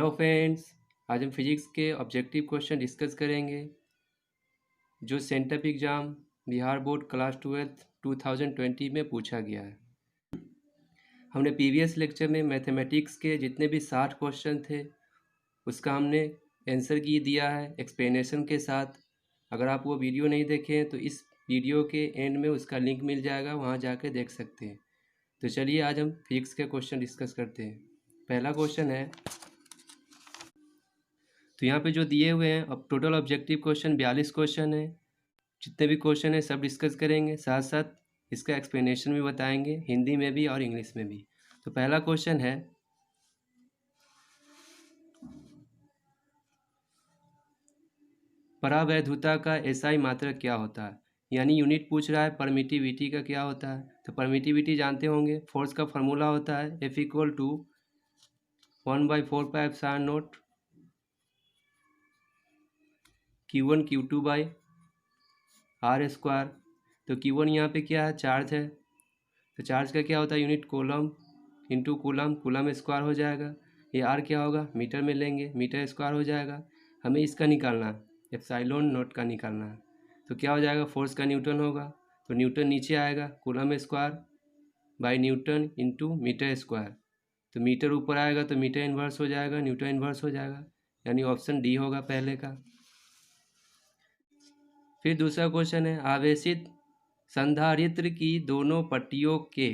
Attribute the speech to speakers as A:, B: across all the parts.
A: Hello friends, आज हम physics के ऑब्जेक्टिव क्वेश्चन डिस्कस करेंगे जो sent up exam Bihar board class 12 2020 में पूछा गया है। हमने प्रीवियस लेक्चर में मैथमेटिक्स के जितने भी 60 क्वेश्चन थे उसका हमने आंसर की दिया है एक्सप्लेनेशन के साथ। अगर आप वो वीडियो नहीं देखें तो इस वीडियो के एंड में उसका लिंक मिल जाएगा, वहाँ जाके देख सकते हैं। तो चलिए आज हम फिजिक्स के क्वेश्चन डिस्कस करते हैं। पहला क्वेश्चन है, तो यहाँ पे जो दिए हुए हैं अब टोटल ऑब्जेक्टिव क्वेश्चन 42 क्वेश्चन है। जितने भी क्वेश्चन है सब डिस्कस करेंगे, साथ साथ इसका एक्सप्लेनेशन भी बताएंगे, हिंदी में भी और इंग्लिश में भी। तो पहला क्वेश्चन है, परावैधुता का एसआई मात्रक क्या होता है। यानी यूनिट पूछ रहा है परमिटिविटी का क्या होता है। तो परमिटिविटी जानते होंगे, फोर्स का फॉर्मूला होता है F = 1/4πε0 Q1 Q2/r²। तो Q1 यहाँ पे क्या है, चार्ज है। तो चार्ज का क्या होता है, unit coulomb into coulomb, coulomb square हो जाएगा। ये आर क्या होगा, मीटर में लेंगे, मीटर स्क्वायर हो जाएगा। हमें इसका निकालना है, एप्सिलॉन नॉट का निकालना है। तो क्या हो जाएगा, फोर्स का न्यूटन होगा, तो न्यूटन नीचे आएगा, coulomb square by newton into metre square. तो मीटर ऊपर आएगा तो मीटर इन्वर्स हो जाएगा, न्यूटन इन्वर्स हो जाएगा, यानी ऑप्शन डी होगा पहले का। फिर दूसरा क्वेश्चन है, आवेशित संधारित्र की दोनों पट्टियों के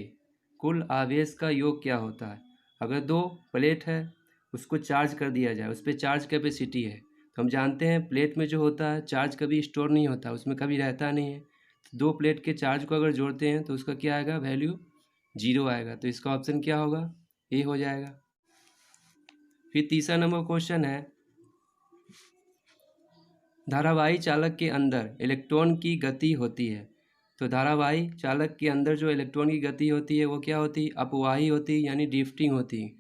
A: कुल आवेश का योग क्या होता है। अगर दो प्लेट है उसको चार्ज कर दिया जाए, उस पर चार्ज कैपेसिटी है, तो हम जानते हैं प्लेट में जो होता है चार्ज कभी स्टोर नहीं होता, उसमें कभी रहता नहीं है। तो दो प्लेट के चार्ज को अगर जोड़ते हैं तो उसका क्या आएगा, वैल्यू 0 आएगा। तो इसका ऑप्शन क्या होगा, ए हो जाएगा। फिर तीसरा नंबर क्वेश्चन है, धारावाही चालक के अंदर इलेक्ट्रॉन की गति होती है। तो धारावाही चालक के अंदर जो इलेक्ट्रॉन की गति होती है वो क्या होती है, अपवाही होती है, यानी ड्रिफ्टिंग होती है।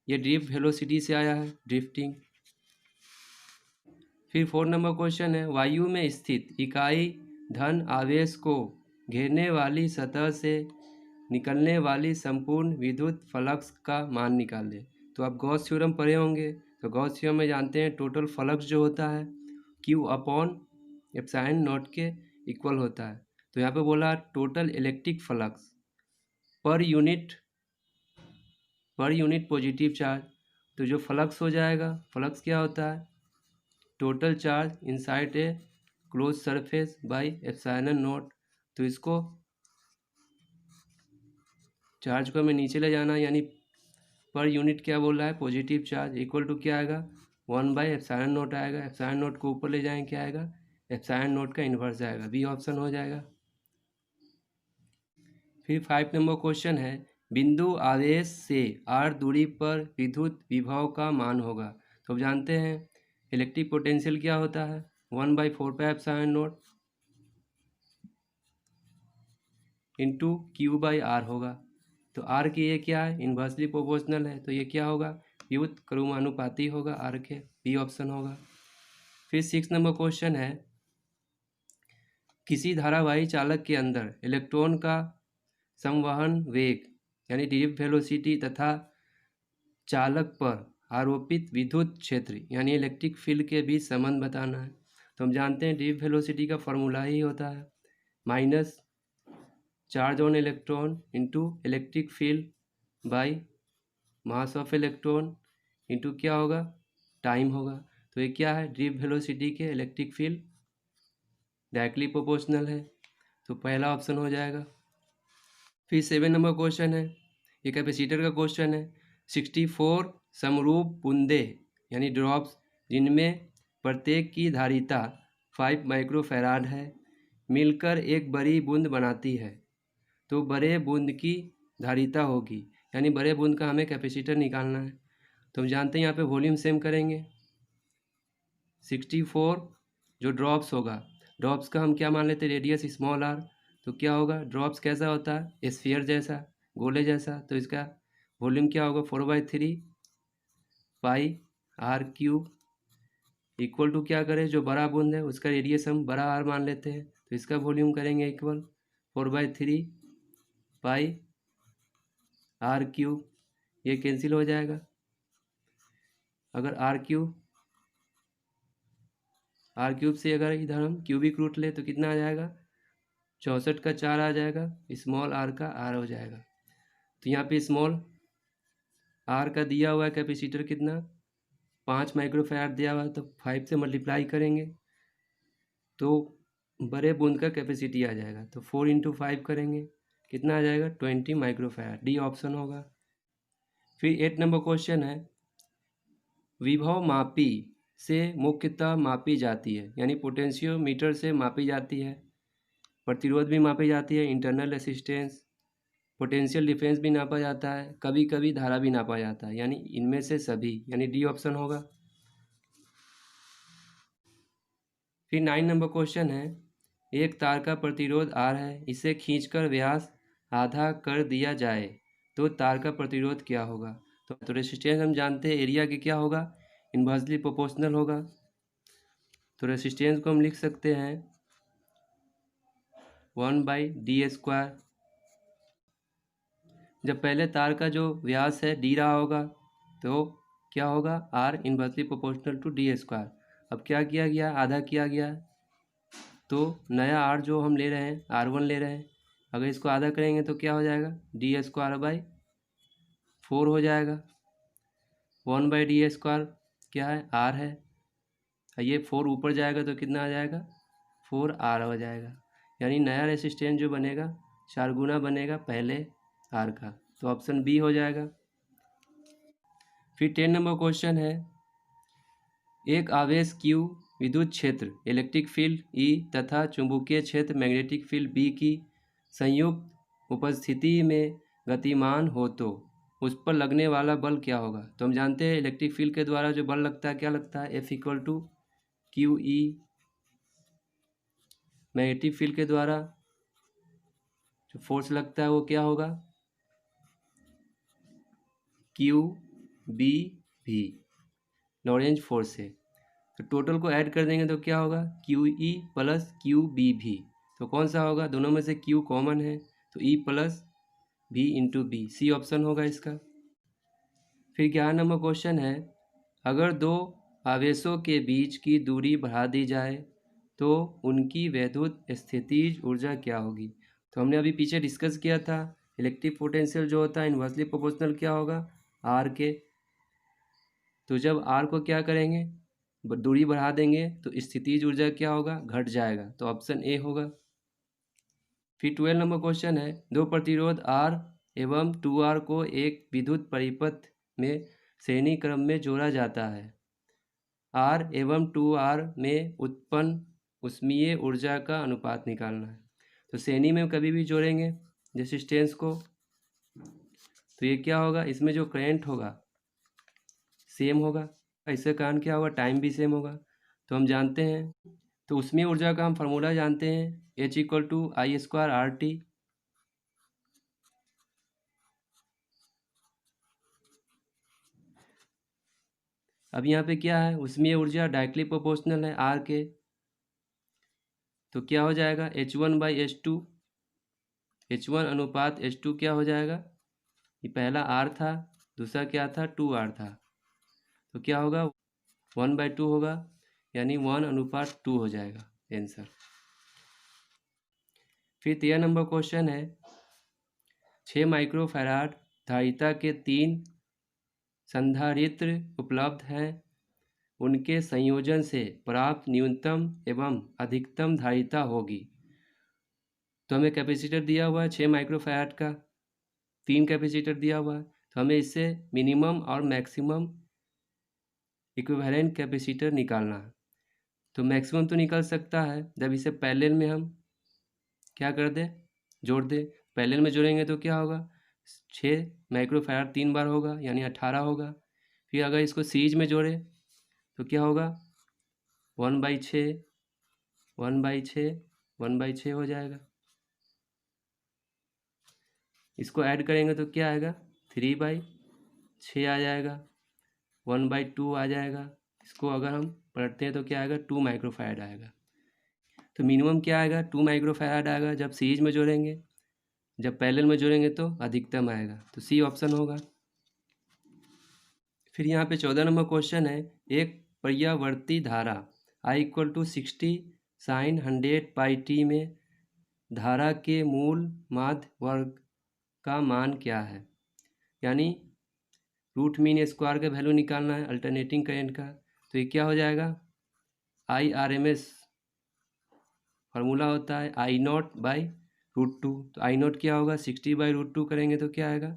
A: ये ड्रिफ्ट वेलोसिटी से आया है, ड्रिफ्टिंग। फिर 4 नंबर क्वेश्चन है, वायु में स्थित इकाई धन आवेश को घेरने वाली सतह से निकलने वाली संपूर्ण विद्युत फ्लक्स का मान निकाल दे। तो आप गॉस थ्योरम पढ़े होंगे, तो गॉस थ्योरम में जानते हैं टोटल फ्लक्स जो होता है Q/ε0 के इक्वल होता है। तो यहाँ पे बोला total electric flux per unit positive charge. तो जो फ्लक्स हो जाएगा, फ्लक्स क्या होता है, total charge inside a close surface by ε0। तो इसको चार्ज को हमें नीचे ले जाना, यानी पर यूनिट क्या बोल रहा है, पॉजिटिव चार्ज इक्वल टू क्या आएगा, 1/ε0 आएगा। ε0 को ऊपर ले जाएंगे, क्या आएगा, ε0 का इन्वर्स आएगा, बी ऑप्शन हो जाएगा। फिर 5 नंबर क्वेश्चन है, बिंदु आवेश से r दूरी पर विद्युत विभव का मान होगा। तो अब जानते हैं इलेक्ट्रिक पोटेंशियल क्या होता है, 1/4πε0 इंटू Q/r होगा। तो r की ये क्या है, इन्वर्सली प्रोपोर्शनल है, तो ये क्या होगा, व्युत्क्रमानुपाती होगा r के, बी ऑप्शन होगा। फिर 6 नंबर क्वेश्चन है, किसी धारावाही चालक के अंदर इलेक्ट्रॉन का संवहन वेग यानी ड्रिफ्ट वेलोसिटी तथा चालक पर आरोपित विद्युत क्षेत्र यानी इलेक्ट्रिक फील्ड के बीच संबंध बताना है। तो हम जानते हैं ड्रिफ्ट वेलोसिटी का फॉर्मूला ही होता है minus charge on electron into electric field by mass of electron into क्या होगा, टाइम होगा। तो ये क्या है, ड्रिफ्ट वेलोसिटी के इलेक्ट्रिक फील्ड डायरेक्टली प्रोपोर्शनल है, तो पहला ऑप्शन हो जाएगा। फिर 7 नंबर क्वेश्चन है, ये कैपेसिटर का क्वेश्चन है, 64 समरूप बूंदे यानी ड्रॉप्स जिनमें प्रत्येक की धारिता 5 माइक्रोफैराड है मिलकर एक बड़ी बूंद बनाती है। तो बड़े बूंद की धारिता होगी, यानी बड़े बूंद का हमें कैपेसिटर निकालना है। तो हम जानते हैं यहाँ पे वॉल्यूम सेम करेंगे, 64 जो ड्रॉप्स होगा, ड्रॉप्स का हम क्या मान लेते हैं, रेडियस स्मॉल r। तो क्या होगा, ड्रॉप्स कैसा होता है, स्फीयर जैसा, गोले जैसा। तो इसका वॉल्यूम क्या होगा, 4/3πr³ इक्वल टू क्या करें, जो बड़ा बूंद है उसका रेडियस हम बड़ा r मान लेते हैं, तो इसका वॉल्यूम करेंगे इक्वल 4/3πr³। ये कैंसिल हो जाएगा। अगर आर क्यूब से अगर इधर हम क्यूबिक रूट ले तो कितना आ जाएगा, 64 का 4 आ जाएगा, स्मॉल आर का आर हो जाएगा। तो यहाँ पे स्मॉल आर का दिया हुआ है कैपेसिटर कितना, 5 माइक्रोफैराड दिया हुआ है, तो 5 से मल्टीप्लाई करेंगे तो बड़े बूंद का कैपेसिटी आ जाएगा। तो 4 × 5 करेंगे, कितना आ जाएगा, 20 माइक्रोफैराड। डी ऑप्शन होगा। फिर 8 नंबर क्वेश्चन है, विभव मापी से मुख्यतः मापी जाती है, यानी पोटेंशियोमीटर से मापी जाती है, प्रतिरोध भी मापी जाती है, इंटरनल रेसिस्टेंस, पोटेंशियल डिफरेंस भी नापा जाता है, कभी कभी धारा भी नापा जाता है, यानी इनमें से सभी, यानी डी ऑप्शन होगा। फिर 9 नंबर क्वेश्चन है, एक तार का प्रतिरोध आर है, इसे खींचकर व्यास आधा कर दिया जाए तो तार का प्रतिरोध क्या होगा। तो रेसिस्टेंस हम जानते हैं एरिया के क्या होगा, इन्वर्सली प्रोपोर्शनल होगा। तो रेसिस्टेंस को हम लिख सकते हैं 1/d²। जब पहले तार का जो व्यास है डी रहा होगा तो क्या होगा, are inversely proportional to d²। अब क्या किया गया, आधा किया गया, तो नया आर जो हम ले रहे हैं R1 ले रहे हैं, अगर इसको आधा करेंगे तो क्या हो जाएगा, d²/4 हो जाएगा। 1/d² क्या है, आर है, ये 4 ऊपर जाएगा तो कितना आ जाएगा, 4R हो जाएगा। यानी नया रेसिस्टेंस जो बनेगा 4 गुना बनेगा पहले आर का, तो ऑप्शन बी हो जाएगा। फिर 10 नंबर क्वेश्चन है, एक आवेश Q विद्युत क्षेत्र इलेक्ट्रिक फील्ड E तथा चुंबकीय क्षेत्र मैग्नेटिक फील्ड B की संयुक्त उपस्थिति में गतिमान हो तो उस पर लगने वाला बल क्या होगा। तो हम जानते हैं इलेक्ट्रिक फील्ड के द्वारा जो बल लगता है क्या लगता है, F=QE। मैग्नेटिक फील्ड के द्वारा जो फोर्स लगता है वो क्या होगा, QBV, लॉरेंज फोर्स है। तो टोटल को ऐड कर देंगे तो क्या होगा, QE + QBV। तो कौन सा होगा, दोनों में से Q कॉमन है तो E + V × B, C option होगा इसका। फिर 11 नंबर क्वेश्चन है, अगर दो आवेशों के बीच की दूरी बढ़ा दी जाए तो उनकी वैद्युत स्थितिज ऊर्जा क्या होगी। तो हमने अभी पीछे डिस्कस किया था, इलेक्ट्रिक पोटेंशियल जो होता है इन्वर्सली प्रोपोर्शनल क्या होगा, आर के। तो जब आर को क्या करेंगे, दूरी बढ़ा देंगे तो स्थितिज ऊर्जा क्या होगा, घट जाएगा, तो ऑप्शन ए होगा। फिर 12 नंबर क्वेश्चन है, दो प्रतिरोध R एवं 2R को एक विद्युत परिपथ में श्रेणी क्रम में जोड़ा जाता है। R एवं 2R में उत्पन्न ऊष्मीय ऊर्जा का अनुपात निकालना है। तो श्रेणी में कभी भी जोड़ेंगे रेसिस्टेंस को तो ये क्या होगा, इसमें जो करंट होगा सेम होगा, इसके कारण क्या होगा, टाइम भी सेम होगा। तो हम जानते हैं, तो ऊष्मीय ऊर्जा का हम फार्मूला जानते हैं, H=I²RT। अब यहाँ पे क्या है, ऊष्मीय ऊर्जा डायरेक्टली प्रोपोर्शनल है आर के, तो क्या हो जाएगा, H1/H2, H1:H2 क्या हो जाएगा, ये पहला आर था, दूसरा क्या था, 2R था, तो क्या होगा 1/2 होगा, यानी 1:2 हो जाएगा आंसर। फिर 13 नंबर क्वेश्चन है, 6 माइक्रोफैराड धारिता के 3 संधारित्र उपलब्ध हैं, उनके संयोजन से प्राप्त न्यूनतम एवं अधिकतम धारिता होगी। तो हमें कैपेसिटर दिया हुआ है 6 माइक्रोफैराड का, 3 कैपेसिटर दिया हुआ है, तो हमें इससे मिनिमम और मैक्सिमम इक्विवेलेंट कैपेसिटर निकालना है। तो मैक्सिमम तो निकल सकता है जब इसे पैरेलल में हम क्या कर दे, जोड़ दे। पैरेलल में जोड़ेंगे तो क्या होगा, 6 माइक्रोफैराड 3 बार होगा यानी 18 होगा। फिर अगर इसको सीरीज में जोड़े तो क्या होगा, 1/6 1/6 1/6 हो जाएगा। इसको ऐड करेंगे तो क्या आएगा, 3/6 आ जाएगा, 1/2 आ जाएगा। इसको अगर हम पलटते हैं तो क्या आएगा, 2 माइक्रोफैराड आएगा। तो मिनिमम क्या आएगा, 2 माइक्रोफैराड आएगा जब सीरीज में जोड़ेंगे, जब पैरेलल में जोड़ेंगे तो अधिकतम आएगा, तो सी ऑप्शन होगा। फिर यहाँ पे 14 नंबर क्वेश्चन है, एक पर्यावर्ती धारा I = 60 sin 100πt में धारा के मूल माध्य वर्ग का मान क्या है। यानी रूट मीन स्क्वायर का वैल्यू निकालना है अल्टरनेटिंग करंट का। तो ये क्या हो जाएगा, IRMS फार्मूला होता है I0/√2। तो I0 क्या होगा, 60/√2 करेंगे तो क्या आएगा,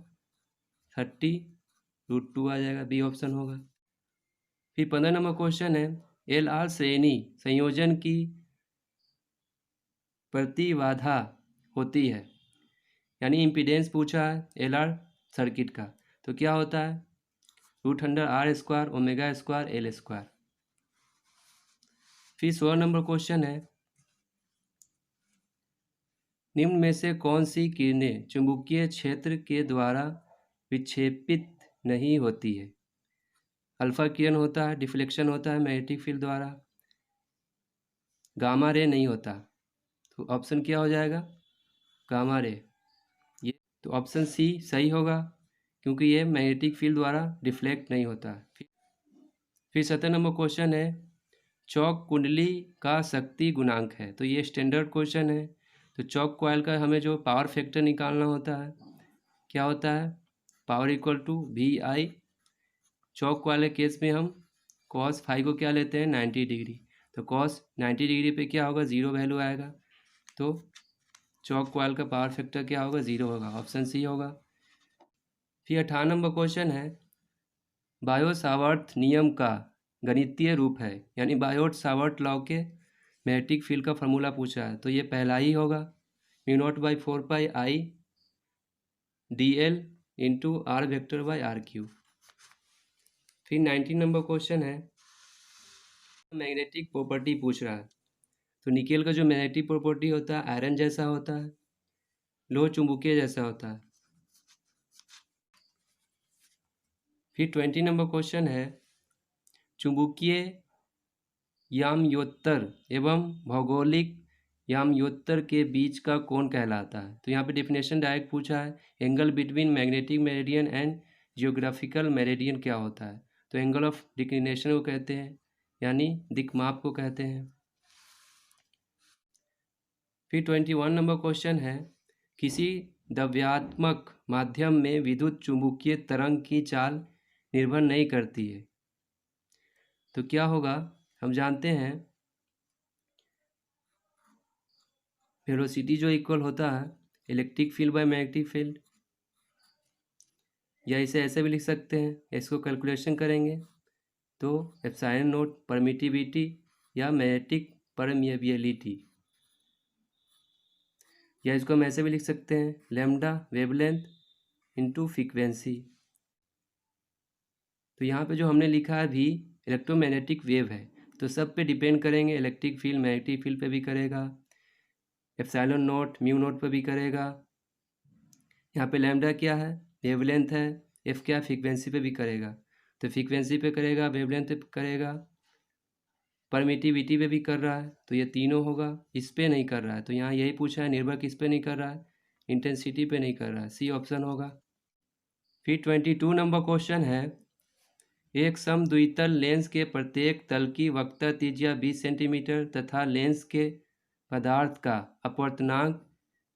A: 30√2 आ जाएगा, बी ऑप्शन होगा। फिर 15 नंबर क्वेश्चन है, LR श्रेणी संयोजन की प्रतिबाधा होती है। यानी इम्पीडेंस पूछा है LR सर्किट का, तो क्या होता है, √R² ω² L²। फिर 16 नंबर क्वेश्चन है, निम्न में से कौन सी किरणें चुंबकीय क्षेत्र के द्वारा विक्षेपित नहीं होती है। अल्फा किरण होता है, डिफ्लेक्शन होता है मैग्नेटिक फील्ड द्वारा, गामा रे नहीं होता। तो ऑप्शन क्या हो जाएगा, गामा रे। ये तो ऑप्शन सी सही होगा, क्योंकि ये मैग्नेटिक फील्ड द्वारा डिफ्लेक्ट नहीं होता। फिर 17 नंबर क्वेश्चन है, चौक कुंडली का शक्ति गुणांक है। तो ये स्टैंडर्ड क्वेश्चन है। तो चौक कॉइल का हमें जो पावर फैक्टर निकालना होता है, क्या होता है, पावर = VI। चौक वाले केस में हम cos फाई को क्या लेते हैं, 90 डिग्री। तो cos 90 डिग्री पे क्या होगा, 0 वैल्यू आएगा। तो चौक कॉइल का पावर फैक्टर क्या होगा, 0 होगा, ऑप्शन सी होगा। फिर 18 नंबर क्वेश्चन है, बायो सावर्त नियम का गणितीय रूप है। यानी बायो सावर्त लॉ के मैग्नेटिक फील्ड का फार्मूला पूछा है, तो ये पहला ही होगा, μ0/4πI dl × R/r³। फिर 19 नंबर क्वेश्चन है, मैग्नेटिक प्रॉपर्टी पूछ रहा है। तो निकेल का जो मैग्नेटिक प्रॉपर्टी होता है आयरन जैसा होता है, लोह चुंबकीय जैसा होता है। फिर 20 नंबर क्वेश्चन है, चुंबकीय याम्योत्तर एवं भौगोलिक याम्योत्तर के बीच का कोण कहलाता है। तो यहाँ पे डेफिनेशन डायरेक्ट पूछा है, angle between magnetic meridian and geographical meridian क्या होता है। तो एंगल ऑफ डिक्लिनेशन को कहते हैं, यानी दिक्माप को कहते हैं। फिर 21 नंबर क्वेश्चन है, किसी द्रव्यात्मक माध्यम में विद्युत चुंबकीय तरंग की चाल निर्भर नहीं करती है। तो क्या होगा, हम जानते हैं वेलोसिटी जो इक्वल होता है electric field by magnetic field, या इसे ऐसे भी लिख सकते हैं, इसको कैलकुलेशन करेंगे तो ε0 परमिटिविटी या मैग्नेटिक परमिएबिलिटी, या इसको हम ऐसे भी लिख सकते हैं लैम्डा वेवलेंथ इनटू फ्रीक्वेंसी। तो यहाँ पे जो हमने लिखा है भी इलेक्ट्रोमैग्नेटिक वेव है, तो सब पे डिपेंड करेंगे, इलेक्ट्रिक फील्ड मैग्नेटिक फील्ड पे भी करेगा, ε0 μ0 पे भी करेगा। यहाँ पे लैम्डा क्या है, वेवलेंथ है, एफ क्या फ्रीक्वेंसी पे भी करेगा। तो फ्रीक्वेंसी पे करेगा, वेवलेंथ पे करेगा, परमिटिविटी पे भी कर रहा है, तो ये तीनों होगा। इस पे नहीं कर रहा है, तो यहाँ यही पूछा है, निर्भर किस पे नहीं कर रहा है, इंटेंसिटी पे नहीं कर रहा है, सी ऑप्शन होगा। फिर 22 नंबर क्वेश्चन है, एक समद्वितल लेंस के प्रत्येक तल की वक्रता त्रिज्या 20 सेंटीमीटर तथा लेंस के पदार्थ का अपवर्तनांक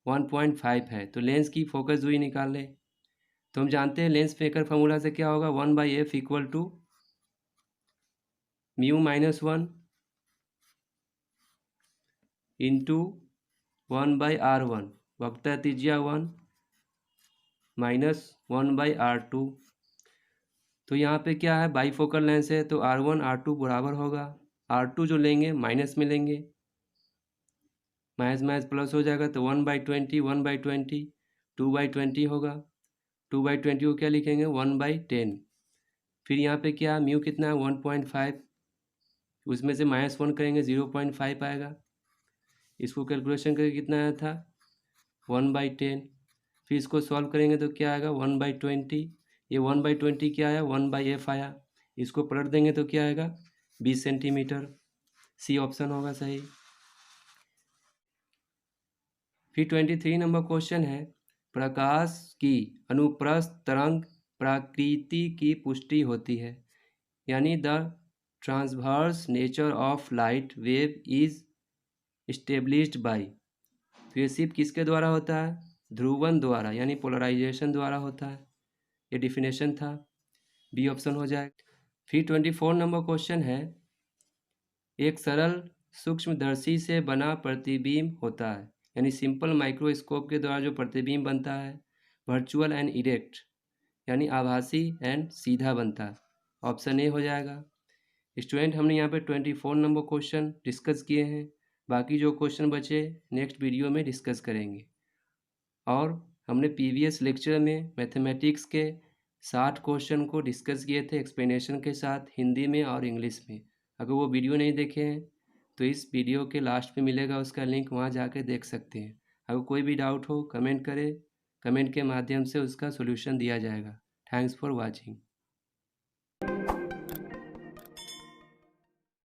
A: 1.5 है। तो लेंस की फोकस दूरी निकाल ले। तो हम जानते हैं लेंस फेकर फार्मूला से क्या होगा, 1/f = μ-1 इंटू 1/r1, वक्रता त्रिज्या 1 -1/r2। तो यहाँ पे क्या है, बाईफोकल लेंस है, तो R1 R2 बराबर होगा, R2 जो लेंगे माइनस में लेंगे, माइनस माइनस प्लस हो जाएगा, तो 1/20 1/20 2/20 होगा। 2/20 को क्या लिखेंगे, 1/10। फिर यहाँ पे क्या म्यू कितना है, 1.5, उसमें से -1 करेंगे 0.5 आएगा। इसको कैलकुलेशन करके कितना आया था, 1/10। फिर इसको सॉल्व करेंगे तो क्या आएगा, 1/20। ये 1/20 क्या आया, 1/f आया। इसको पलट देंगे तो क्या आएगा, 20 सेंटीमीटर, सी ऑप्शन होगा सही। फिर 23 नंबर क्वेश्चन है, प्रकाश की अनुप्रस्थ तरंग प्रकृति की पुष्टि होती है, यानी the transverse nature of light wave is established by. तो ये सिर्फ किसके द्वारा होता है? ध्रुवन द्वारा, यानी पोलराइजेशन द्वारा होता है। ये डिफिनेशन था, बी ऑप्शन हो जाएगा। फिर 24 नंबर क्वेश्चन है, एक सरल सूक्ष्मदर्शी से बना प्रतिबिंब होता है, यानी सिंपल माइक्रोस्कोप के द्वारा जो प्रतिबिंब बनता है, वर्चुअल एंड इरेक्ट, यानी आभासी एंड सीधा बनता है। ऑप्शन ए हो जाएगा। स्टूडेंट, हमने यहाँ पे 24 नंबर क्वेश्चन डिस्कस किए हैं। बाकी जो क्वेश्चन बचे नेक्स्ट वीडियो में डिस्कस करेंगे। और हमने प्रीवियस लेक्चर में मैथमेटिक्स के 60 क्वेश्चन को डिस्कस किए थे एक्सप्लेनेशन के साथ, हिंदी में और इंग्लिश में। अगर वो वीडियो नहीं देखे हैं तो इस वीडियो के लास्ट पे मिलेगा उसका लिंक, वहाँ जाके देख सकते हैं। अगर कोई भी डाउट हो कमेंट करें, कमेंट के माध्यम से उसका सोल्यूशन दिया जाएगा। Thanks for watching.